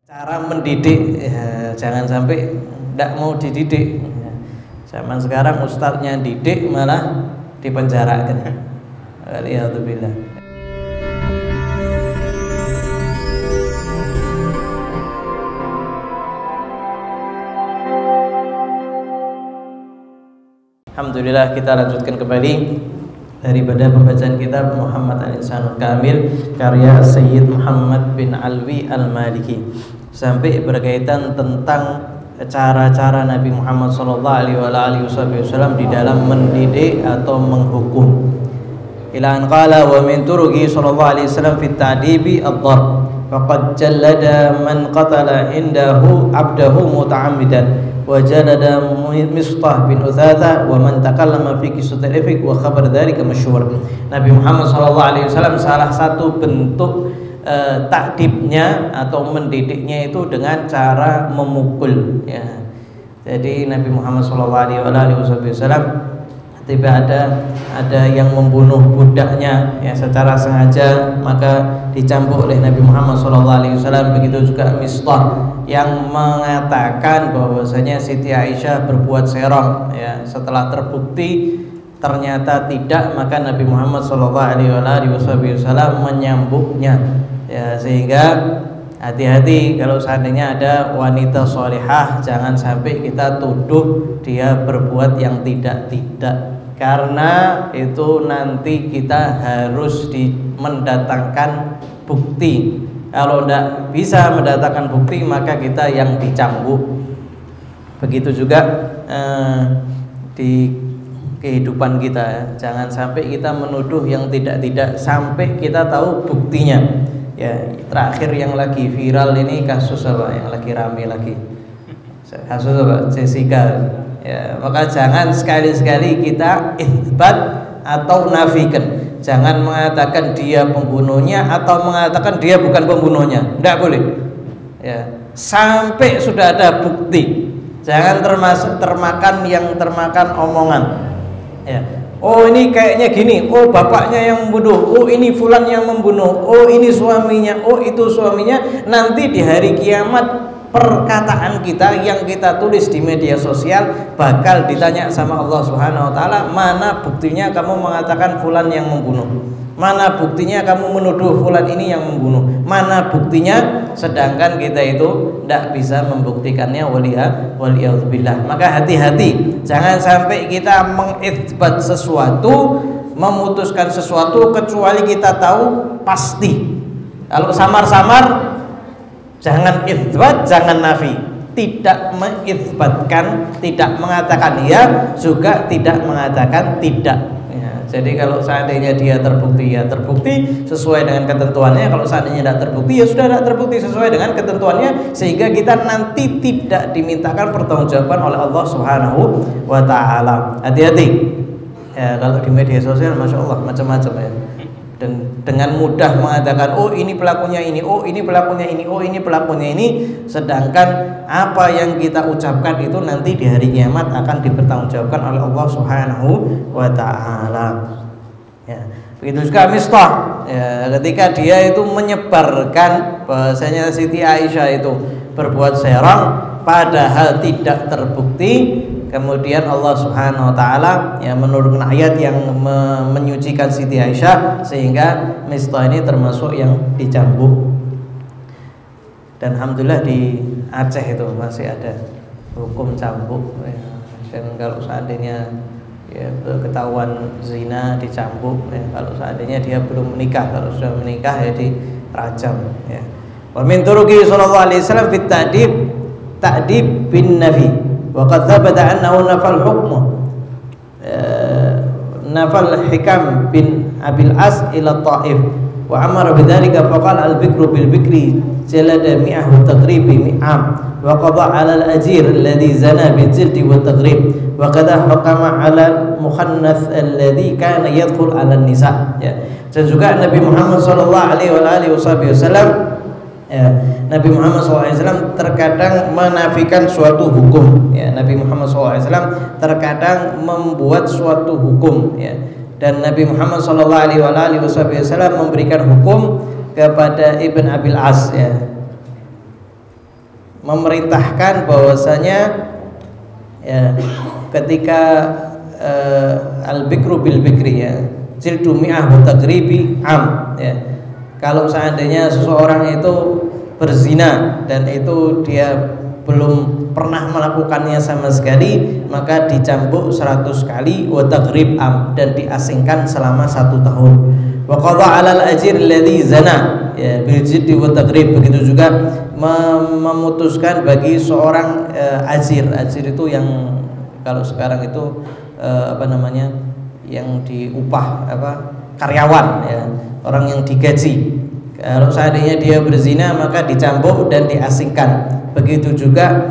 Cara mendidik ya, jangan sampai tidak mau dididik. Zaman sekarang ustadznya didik malah dipenjarakan. Waliyadzubillah. Alhamdulillah, kita lanjutkan kembali daripada pembacaan kitab Muhammad Al-Insanul Kamil karya Sayyid Muhammad bin Alwi Al-Maliki, sampai berkaitan tentang cara-cara Nabi Muhammad SAW di dalam mendidik atau menghukum. Ila an qala wa min turuqi sallallahu alaihi wasallam fi ta'dibi ad-darb faqad jallada man qatala indahu abdahu muta'ammidan wa jalada Mistah bin Utsatha wa man takallama fi qissatil ifk wa khabar dzalika masyhur. Nabi Muhammad SAW salah satu bentuk takdibnya atau mendidiknya itu dengan cara memukul ya. Jadi Nabi Muhammad SAW tiba ada yang membunuh budaknya ya secara sengaja, maka dicambuk oleh Nabi Muhammad SAW. Begitu juga Mistah yang mengatakan bahwasanya Siti Aisyah berbuat serong ya, setelah terbukti ternyata tidak, maka Nabi Muhammad SAW menyambuknya ya. Sehingga hati-hati kalau seandainya ada wanita solihah, jangan sampai kita tuduh dia berbuat yang tidak-tidak, karena itu nanti kita harus mendatangkan bukti. Kalau tidak bisa mendatangkan bukti, maka kita yang dicambuk. Begitu juga di kehidupan kita ya. Jangan sampai kita menuduh yang tidak-tidak sampai kita tahu buktinya ya. Terakhir yang lagi viral ini kasus apa yang lagi rame lagi, kasus apa, Jessica ya. Maka jangan sekali-sekali kita itsbat atau nafikan. Jangan mengatakan dia pembunuhnya atau mengatakan dia bukan pembunuhnya, tidak boleh ya, sampai sudah ada bukti. Jangan termakan omongan ya. Oh ini kayaknya gini, oh bapaknya yang membunuh, oh ini fulan yang membunuh, oh ini suaminya, oh itu suaminya. Nanti di hari kiamat perkataan kita yang kita tulis di media sosial bakal ditanya sama Allah Subhanahu wa taala, mana buktinya kamu mengatakan fulan yang membunuh? Mana buktinya kamu menuduh fulan ini yang membunuh? Mana buktinya? Sedangkan kita itu tidak bisa membuktikannya, waliyadzubillah. Maka hati-hati, jangan sampai kita mengitsbat sesuatu, memutuskan sesuatu kecuali kita tahu pasti. Kalau samar-samar, jangan itsbat, jangan nafi. Tidak mengitsbatkan, tidak mengatakan ya, juga tidak mengatakan tidak. Jadi kalau seandainya dia terbukti ya terbukti sesuai dengan ketentuannya, kalau seandainya tidak terbukti ya sudah tidak terbukti sesuai dengan ketentuannya, sehingga kita nanti tidak dimintakan pertanggungjawaban oleh Allah Subhanahu wa taala. Hati-hati ya, kalau di media sosial Masya Allah macam-macam ya, dan dengan mudah mengatakan oh ini pelakunya ini, oh ini pelakunya ini, oh ini pelakunya ini, sedangkan apa yang kita ucapkan itu nanti di hari kiamat akan dipertanggungjawabkan oleh Allah Subhanahu wa taala ya. Begitu juga Mistah ya, ketika dia itu menyebarkan bahwasanya Siti Aisyah itu berbuat serong padahal tidak terbukti. Kemudian Allah Subhanahu wa taala ya menurunkan ayat yang menyucikan Siti Aisyah, sehingga Mistah ini termasuk yang dicambuk. Dan alhamdulillah di Aceh itu masih ada hukum cambuk ya. Dan kalau seandainya ya ketahuan zina dicambuk ya. Kalau seandainya dia belum menikah, kalau sudah menikah ya dirajam ya. Wa min turuqi sallallahu alaihi wasallam fit ta'dib bin nafi. Waqad thabata annahu nafal hukmu nafal Hikam bin Abil As ila Taif wa amara bidzalika faqala al-bikru bil bikri jalada mi'ahu taqribi mi'am wa qada 'ala al-ajir alladhi zana bil jildi wa taqrib wa qad hakama 'ala al-mukhannath alladhi kana yadkhul 'ala an-nisa ya. Dan juga Nabi Muhammad sallallahu alaihi wasallam ya, Nabi Muhammad SAW terkadang menafikan suatu hukum ya. Nabi Muhammad SAW terkadang membuat suatu hukum ya. Dan Nabi Muhammad SAW memberikan hukum kepada Ibn Abil As ya. memerintahkan bahwasanya ya ketika al-bikru bil bikri ya jildu mi'ah wa taqribi am ya, kalau seandainya seseorang itu berzina dan itu dia belum pernah melakukannya sama sekali, maka dicambuk 100 kali wa taghrib am, dan diasingkan selama 1 tahun. Wa qadha 'alal ajir alladhi zana ya bil jiddi wa taghrib. Begitu juga memutuskan bagi seorang ajir itu yang kalau sekarang itu apa namanya, yang diupah karyawan ya, orang yang digaji. Kalau seandainya dia berzina maka dicambuk dan diasingkan. Begitu juga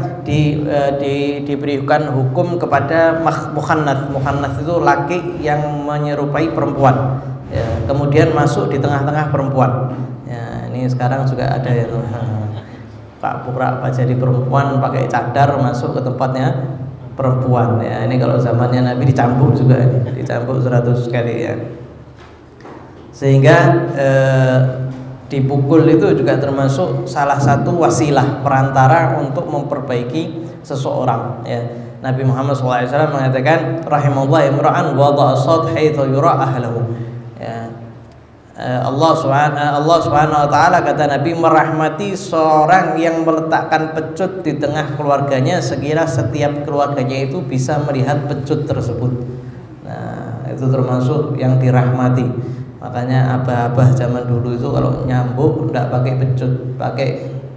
diberikan hukum kepada mukhannath. Mukhannath itu laki yang menyerupai perempuan ya, kemudian masuk di tengah-tengah perempuan ya. Ini sekarang juga ada itu Pak Pura jadi perempuan pakai cadar masuk ke tempatnya perempuan ya. Ini kalau zamannya Nabi dicambuk juga, dicambuk 100 kali ya. Sehingga dipukul itu juga termasuk salah satu wasilah perantara untuk memperbaiki seseorang ya. Nabi Muhammad SAW mengatakan rahimallahu imra'an wada'a sad haitsu yura ahlahu ya. Allah Subhanahu wa taala, kata Nabi, merahmati seorang yang meletakkan pecut di tengah keluarganya sekira setiap keluarganya itu bisa melihat pecut tersebut. Nah, itu termasuk yang dirahmati. Makanya abah-abah zaman dulu itu kalau nyambuk enggak pakai pecut, pakai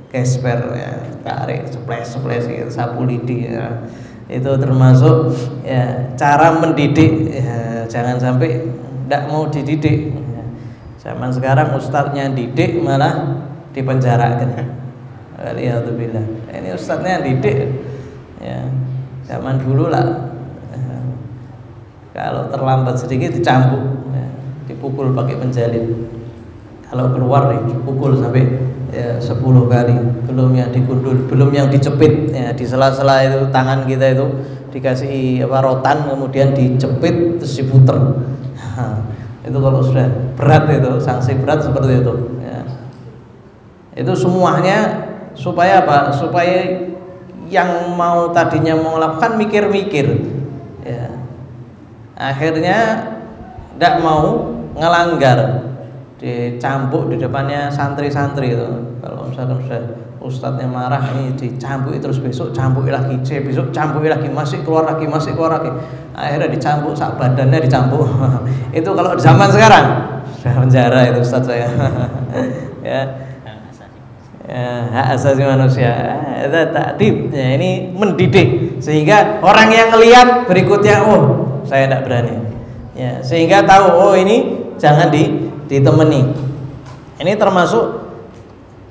gesper ya, tarik seples gitu, sapu lidi ya. Itu termasuk ya cara mendidik ya, jangan sampai enggak mau dididik ya. Zaman sekarang ustadznya didik malah dipenjarakan. Waliyadzubillah. Ini ustadznya didik ya. Zaman dulu lah ya, kalau terlambat sedikit dicambuk ya, dipukul pakai penjalin. Kalau keluar dipukul sampai ya 10 kali. Belum yang digundul, belum yang dicepit ya, di sela-sela itu tangan kita itu dikasih rotan kemudian dicepit terus diputer. Itu kalau sudah berat, itu sanksi berat seperti itu ya. Itu semuanya supaya apa? Supaya yang mau tadinya mau melakukan mikir-mikir ya. Akhirnya tidak mau ngelanggar, dicambuk di depannya santri-santri itu. Kalau misalkan sudah ustadznya marah, ini dicambuk terus, besok cambuk lagi, besok cambuk lagi, masih keluar lagi. Akhirnya dicambuk sak badannya dicambuk. Itu kalau di zaman sekarang sudah penjara itu ustadz saya. Ya. Hak asasi manusia itu ta'dib ya, ini mendidik sehingga orang yang lihat berikutnya, oh saya tidak berani ya, sehingga tahu oh ini jangan ditemani. Ini termasuk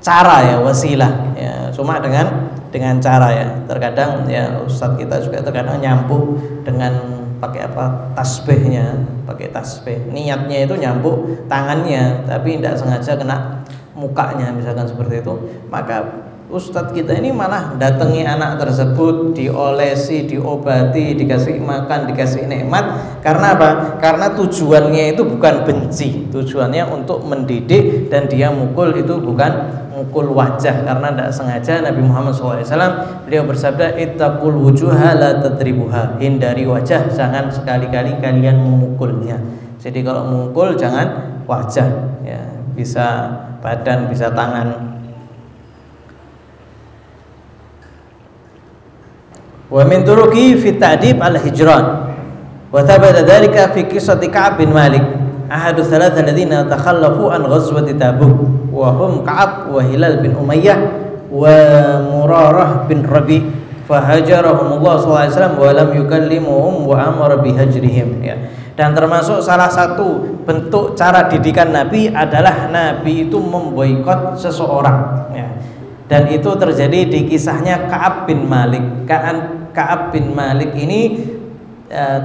cara ya, wasilah ya, cuma dengan cara ya. Terkadang ya ustadz kita juga terkadang nyampuk dengan pakai tasbihnya, pakai tasbih, niatnya itu nyampuk tangannya tapi tidak sengaja kena mukanya misalkan seperti itu, maka ustadz kita ini malah datangi anak tersebut, diolesi, diobati, dikasih makan, dikasih nikmat. Karena apa? Karena tujuannya itu bukan benci, tujuannya untuk mendidik, dan dia mukul itu bukan mukul wajah karena tidak sengaja. Nabi Muhammad SAW beliau bersabda, ittaqul wujuha la tadribuha, hindari wajah, jangan sekali-kali kalian memukulnya. Jadi kalau memukul jangan wajah ya, bisa badan, bisa tangan. Wa min turuqi fi ta'dib al-hijran wa thabata dhalika fi qissati Ka'ab bin Malik, ahadu thalatha alladhina takhallafu an ghazwati Tabuk, wa hum Ka'ab wa Hilal bin Umayyah wa Murarah bin Rabi, fahajarahumullah sallallahu alaihi wasallam wa lam yukallimuhum wa amara bihajrihim ya. Dan termasuk salah satu bentuk cara didikan Nabi adalah Nabi itu memboikot seseorang ya. Dan itu terjadi di kisahnya Ka'ab bin Malik. Ka'ab bin Malik ini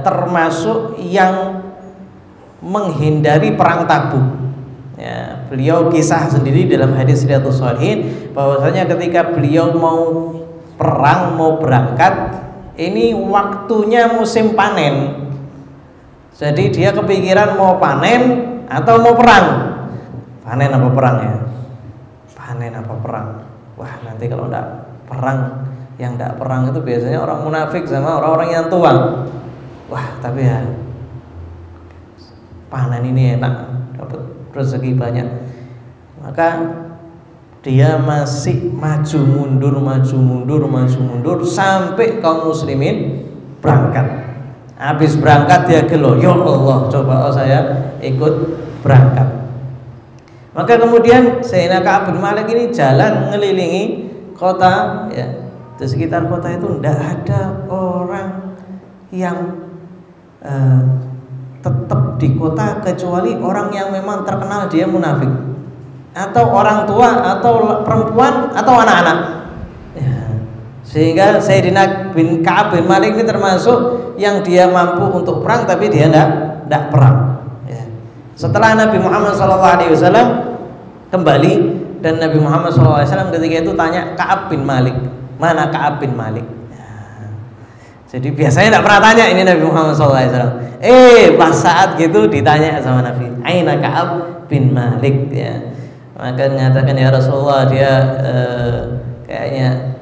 termasuk yang menghindari perang Tabuk ya. Beliau kisah sendiri dalam hadis Riyadhus Shalihin bahwasanya ketika beliau mau perang, mau berangkat, ini waktunya musim panen. Jadi dia kepikiran mau panen atau mau perang. Panen apa perang ya? Panen apa perang? wah nanti kalau enggak perang, yang enggak perang itu biasanya orang munafik sama orang-orang yang tua. Wah tapi ya panen ini enak, dapat rezeki banyak. Maka dia masih maju mundur sampai kaum muslimin berangkat. Habis berangkat dia gelo, ya Allah, coba saya ikut berangkat. Maka kemudian Sayyidina Ka'ab bin Malik ini jalan ngelilingi kota, ya. Di sekitar kota itu tidak ada orang yang tetap di kota kecuali orang yang memang terkenal dia munafik, atau orang tua, atau perempuan, atau anak-anak. Sehingga Sayyidina bin Ka'ab bin Malik ini termasuk yang dia mampu untuk perang tapi dia tidak perang. Ya. Setelah Nabi Muhammad SAW kembali, dan Nabi Muhammad SAW ketika itu tanya Ka'ab bin Malik, mana Ka'ab bin Malik? Ya. Jadi biasanya tidak pernah tanya ini Nabi Muhammad SAW. Pas saat gitu ditanya sama Nabi, aina Ka'ab bin Malik? Ya. Maka menyatakan, ya Rasulullah, dia kayaknya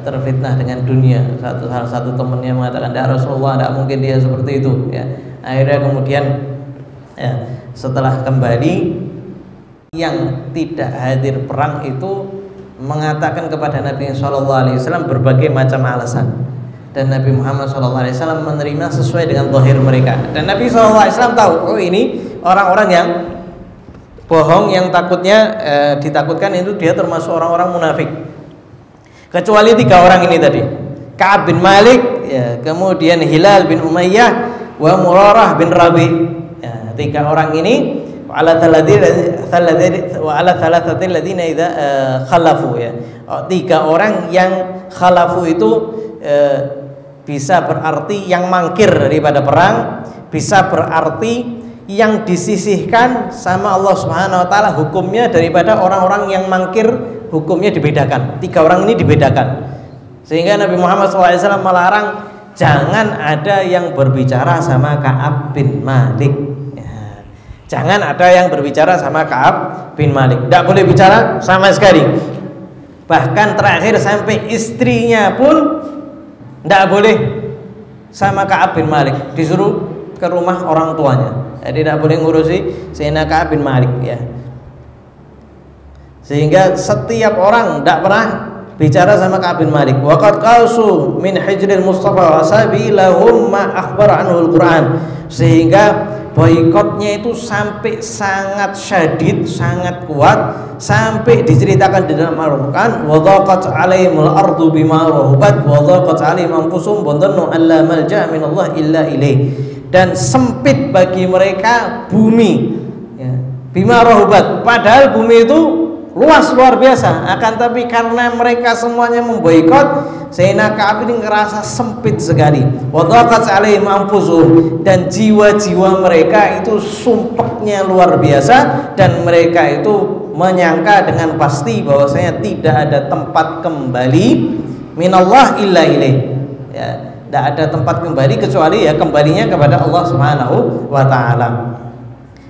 terfitnah dengan dunia. Salah satu temannya mengatakan, ya Rasulullah, tidak mungkin dia seperti itu. Ya. Akhirnya kemudian setelah kembali, yang tidak hadir perang itu mengatakan kepada Nabi SAW berbagai macam alasan, dan Nabi Muhammad SAW menerima sesuai dengan zahir mereka. Dan Nabi SAW tahu, oh ini orang-orang yang bohong, yang takutnya ditakutkan itu dia termasuk orang-orang munafik. Kecuali 3 orang ini tadi, Ka'ab bin Malik, ya, kemudian Hilal bin Umayyah, wa Murarah bin Rabi. Ya, 3 orang ini ala thalathatil ladzina idza khalafu, ya. 3 orang yang khalafu itu bisa berarti yang mangkir daripada perang, bisa berarti yang disisihkan sama Allah Subhanahu wa taala hukumnya daripada orang-orang yang mangkir, hukumnya dibedakan. 3 orang ini dibedakan. Sehingga Nabi Muhammad SAW melarang jangan ada yang berbicara sama Ka'ab bin Malik. Ya. Jangan ada yang berbicara sama Ka'ab bin Malik. Tidak boleh bicara sama sekali. Bahkan terakhir sampai istrinya pun tidak boleh sama Ka'ab bin Malik. Disuruh ke rumah orang tuanya. Jadi tidak boleh ngurusi Sayyidina Ka'ab bin Malik, ya. Sehingga setiap orang tidak pernah bicara sama Ka'ab bin Malik. Waqad qasu min hijril Mustafa wa sabilahum ma akhbara anhu al-Quran. Sehingga boikotnya itu sampai sangat syadid, sangat kuat, sampai diceritakan di dalam Al-Quran, wa dhaqat 'alaihimul ardu bima rahabat wa dhaqat 'alaihim anfusuhum wa dhannu an la malja'a min Allah illa ilaih. Dan sempit bagi mereka bumi, ya, bima rahabat, padahal bumi itu luas luar biasa, akan tapi karena mereka semuanya memboikot, Sayyidina Ka'ab ini ngerasa sempit sekali. Wa dhaqat 'alaihim anfusuhum, dan jiwa-jiwa mereka itu sumpeknya luar biasa, dan mereka itu menyangka dengan pasti bahwasanya tidak ada tempat kembali minallah illa ilaih. Ya, tidak ada tempat kembali kecuali ya kembalinya kepada Allah Subhanahu wa taala.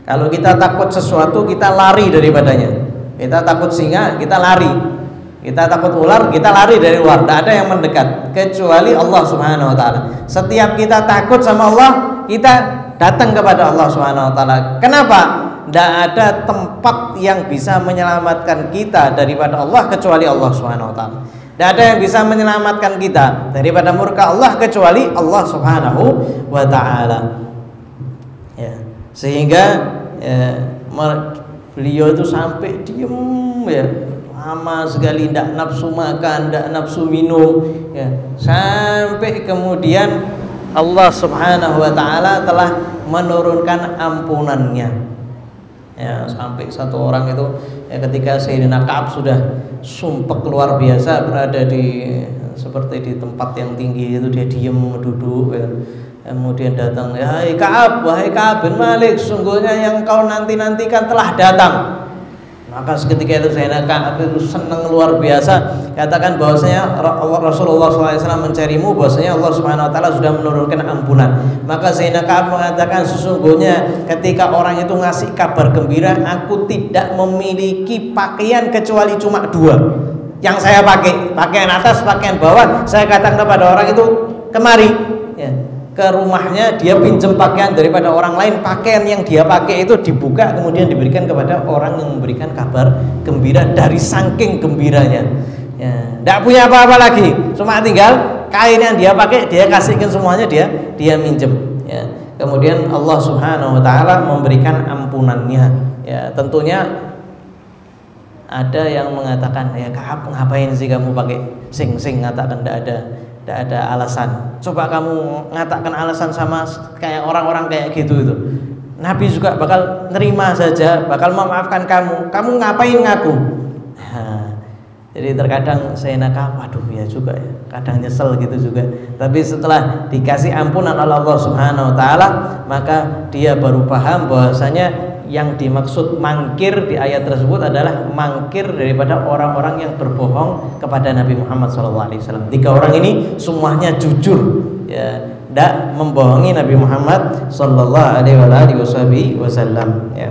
Kalau kita takut sesuatu, kita lari daripadanya. Kita takut singa, kita lari. Kita takut ular, kita lari dari luar. Tidak ada yang mendekat kecuali Allah Subhanahu wa taala. Setiap kita takut sama Allah, kita datang kepada Allah Subhanahu wa taala. Kenapa? Tidak ada tempat yang bisa menyelamatkan kita daripada Allah kecuali Allah Subhanahu wa taala. Tidak ada yang bisa menyelamatkan kita daripada murka Allah kecuali Allah Subhanahu wa taala. Ya. Sehingga beliau itu sampai diem, ya, lama sekali, tidak nafsu makan, tidak nafsu minum, ya. Sampai kemudian Allah Subhanahu wa taala telah menurunkan ampunannya. Ya, sampai 1 orang itu, ya, ketika Sayyidina Ka'ab sudah sumpek luar biasa, berada di seperti di tempat yang tinggi itu, dia diem duduk, ya. Kemudian datang, wahai Ka'ab bin Malik, sungguhnya yang kau nanti-nantikan telah datang. Maka seketika itu Sayyidina Ka'ab itu senang luar biasa, katakan bahwasanya Rasulullah SAW mencarimu, bahwasanya Allah Subhanahu wa taala sudah menurunkan ampunan. Maka Sayyidina Ka'ab mengatakan, sesungguhnya ketika orang itu ngasih kabar gembira, aku tidak memiliki pakaian kecuali cuma 2. yang saya pakai, pakaian atas, pakaian bawah, saya katakan kepada orang itu kemari, ya, ke rumahnya, dia pinjam pakaian daripada orang lain, pakaian yang dia pakai itu dibuka kemudian diberikan kepada orang yang memberikan kabar gembira dari saking gembiranya. Ya, tidak punya apa-apa lagi, cuma tinggal kain yang dia pakai dia kasihkan semuanya, dia minjem. Ya. Kemudian Allah Subhanahu Wa Taala memberikan ampunannya. Ya, tentunya ada yang mengatakan, ya Ka'ab, ngapain sih kamu pakai sing ngatakan tidak ada alasan. Coba kamu ngatakan alasan sama kayak orang-orang kayak gitu itu. Nabi juga bakal nerima saja, bakal memaafkan kamu. Kamu ngapain ngaku? Nah, jadi terkadang saya nakal, waduh ya juga ya, kadang nyesel gitu juga. Tapi setelah dikasih ampunan oleh Allah Subhanahu Wa Taala, maka dia baru paham bahwasanya yang dimaksud mangkir di ayat tersebut adalah mangkir daripada orang-orang yang berbohong kepada Nabi Muhammad SAW. 3 orang ini semuanya jujur, ya, tidak membohongi Nabi Muhammad SAW. Ya.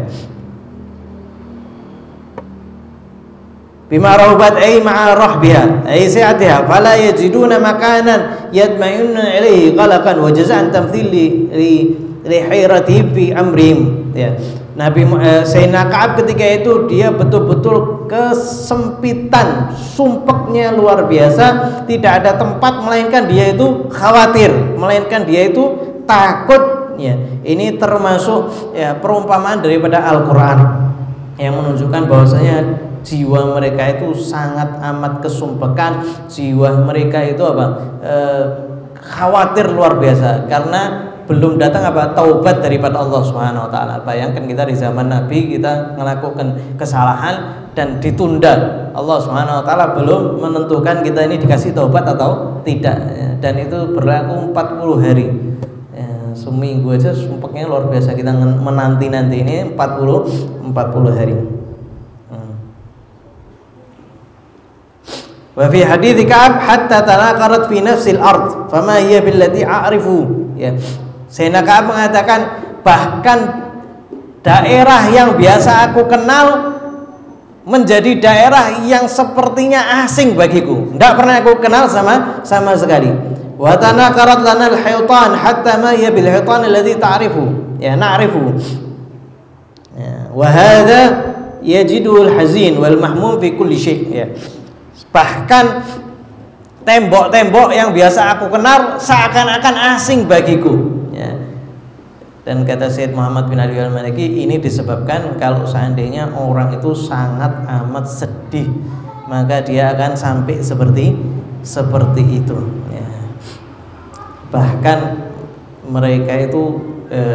Bima rahubat ay ma'a rahbiha ay si'atiha fala yajiduna makanan yadma'unna ilaihi qalaqan wa jaza'an tamthil li hayrati fi amrihim. Ya. Nabi Sayyidina Ka'ab ketika itu dia betul-betul kesempitan, sumpeknya luar biasa, tidak ada tempat melainkan dia itu khawatir, melainkan dia itu takut. Ya, ini termasuk ya perumpamaan daripada Al-Qur'an yang menunjukkan bahwasanya jiwa mereka itu sangat amat kesumpekan, jiwa mereka itu khawatir luar biasa karena belum datang taubat daripada Allah Subhanahu Wa Taala. Bayangkan kita di zaman Nabi kita melakukan kesalahan dan ditunda, Allah Subhanahu Wa Taala belum menentukan kita ini dikasih taubat atau tidak, dan itu berlaku 40 hari. Ya, seminggu aja sumpeknya luar biasa, kita menanti-nanti ini 40 hari. Wa fi hadits Ka'ab hatta tanaqarat fi nafsil ard fama hiya billati a'rifu. Ya. Sayyidina Ka'ab mengatakan bahkan daerah yang biasa aku kenal menjadi daerah yang sepertinya asing bagiku, tidak pernah aku kenal sama sekali. Wa tanaqarat lana al-hitan hatta ma hiya bil hitan alladhi ta'rifu, ya na'rifu. Ya, wa hadha yajidu al-hazin wal mahmum fi kulli syai'. Ya. Bahkan tembok-tembok yang biasa aku kenal seakan-akan asing bagiku. Ya. Dan kata Syed Muhammad bin Ali Al-Maliki, ini disebabkan kalau seandainya orang itu sangat amat sedih, maka dia akan sampai seperti itu. Ya. Bahkan mereka itu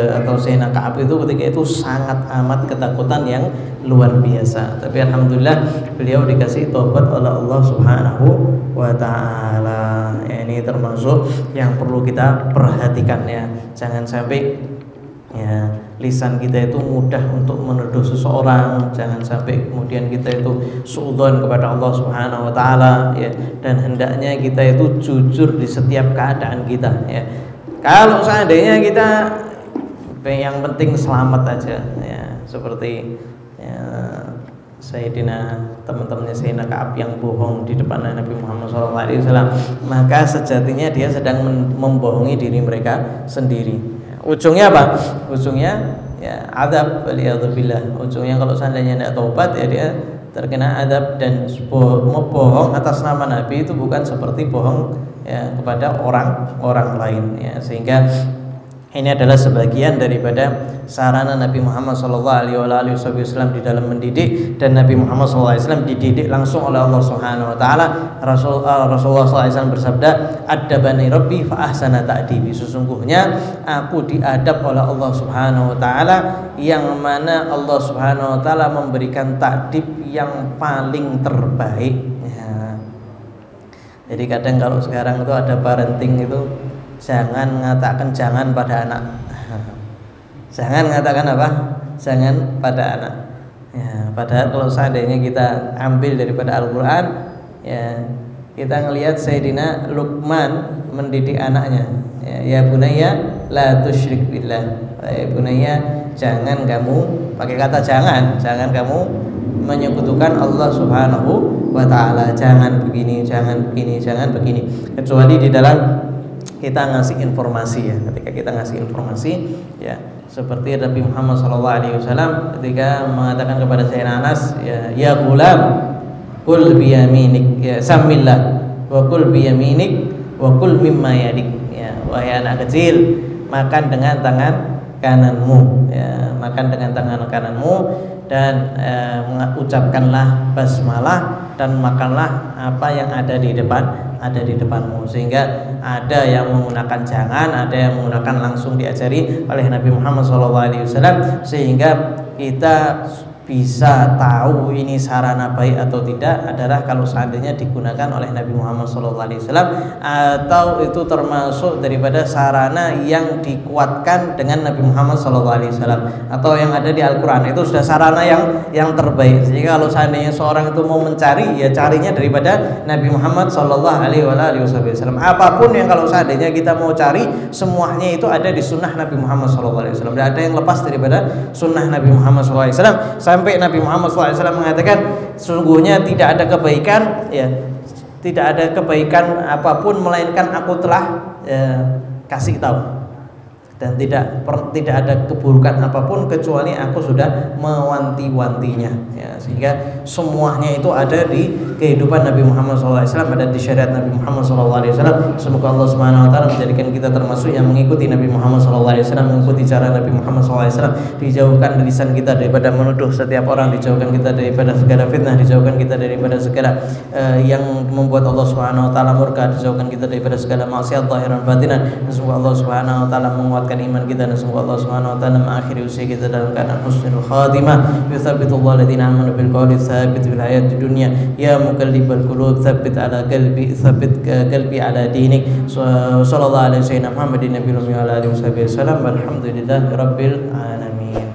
atau Sayyidina Ka'ab itu ketika itu sangat amat ketakutan yang luar biasa. Tapi alhamdulillah beliau dikasih taubat oleh Allah Subhanahu Wa Taala. Ini termasuk yang perlu kita perhatikan, ya. Jangan sampai ya lisan kita itu mudah untuk menuduh seseorang, jangan sampai kemudian kita itu suudzon kepada Allah Subhanahu Wa Taala, ya. Dan hendaknya kita itu jujur di setiap keadaan kita, ya. Kalau seandainya kita yang penting selamat aja, ya, seperti ya, Sayyidina teman-temannya Sayyidina Ka'ab yang bohong di depan Nabi Muhammad SAW, maka sejatinya dia sedang membohongi diri mereka sendiri. Ujungnya apa? Ujungnya ya adab, waliyadzubillah. Ujungnya kalau seandainya tidak taubat, ya dia terkena adab. Dan bohong atas nama Nabi itu bukan seperti bohong ya kepada orang lain, ya. Sehingga ini adalah sebagian daripada sarana Nabi Muhammad SAW di dalam mendidik, dan Nabi Muhammad SAW dididik langsung oleh Allah Subhanahu Wa Taala. Rasulullah SAW bersabda, "Adabani Rabbi fa ahsana ta'dibi." Sesungguhnya aku diadab oleh Allah Subhanahu Wa Taala, yang mana Allah Subhanahu Wa Taala memberikan ta'dib yang paling terbaik. Ya. Jadi kadang kalau sekarang itu ada parenting itu, jangan mengatakan jangan pada anak. Jangan mengatakan apa? Jangan pada anak. Ya, padahal kalau seandainya kita ambil daripada Al-Quran, ya, kita ngelihat Sayyidina Luqman mendidik anaknya. Ya bunayya la tusyrik billah. Ya bunayya, jangan kamu, pakai kata jangan kamu menyekutukan Allah Subhanahu wa taala. Jangan begini, jangan begini, jangan begini. Kecuali di dalam kita ngasih informasi ya. Ketika kita ngasih informasi ya, seperti Nabi Muhammad SAW ketika mengatakan kepada Sayyidina Anas, ya ghulam, kul biyaminik, ya samillah, wa kul biyaminik, wa kul mimma yadik. Ya, wahai anak kecil, makan dengan tangan kananmu, ya, makan dengan tangan kananmu, dan ucapkanlah basmalah dan makanlah apa yang ada di depanmu. Sehingga ada yang menggunakan jangan, ada yang menggunakan langsung diajari oleh Nabi Muhammad SAW, sehingga kita bisa tahu ini sarana baik atau tidak adalah kalau seandainya digunakan oleh Nabi Muhammad SAW, atau itu termasuk daripada sarana yang dikuatkan dengan Nabi Muhammad SAW, atau yang ada di Al-Quran. Itu sudah sarana yang terbaik. Jadi kalau seandainya seorang itu mau mencari, ya carinya daripada Nabi Muhammad SAW. Apapun yang kalau seandainya kita mau cari, semuanya itu ada di sunnah Nabi Muhammad SAW. Tidak ada yang lepas daripada sunnah Nabi Muhammad SAW. Sampai Nabi Muhammad SAW mengatakan, sesungguhnya tidak ada kebaikan, ya, tidak ada kebaikan apapun melainkan aku telah kasih tahu, dan tidak ada keburukan apapun kecuali aku sudah mewanti-wantinya, ya. Sehingga semuanya itu ada di kehidupan Nabi Muhammad SAW, ada di syariat Nabi Muhammad SAW. Semoga Allah Subhanahu Wa Taala menjadikan kita termasuk yang mengikuti Nabi Muhammad SAW, mengikuti cara Nabi Muhammad SAW. Dijauhkan lisan kita daripada menuduh setiap orang, dijauhkan kita daripada segala fitnah, dijauhkan kita daripada segala yang membuat Allah Subhanahu Wa Taala murka, dijauhkan kita daripada segala maksiat zahiran batinan. Semoga Allah Subhanahu Wa Taala menguatkan iman kita, dan semoga Allah Subhanahu Wa Taala mengakhiri usia kita dalam keadaan husnul khatimah. Yuthabbitullahu alladziina amanu bil qawli tsabit fil hayatid dunya, ya muqallibal qulub tsabbit ala qalbi, tsabbit qalbi ala dinik. Sallallahu alaihi wasallam Muhammadin nabiyil ummi wa ala alihi wasallam. Walhamdulillahi rabbil alamin.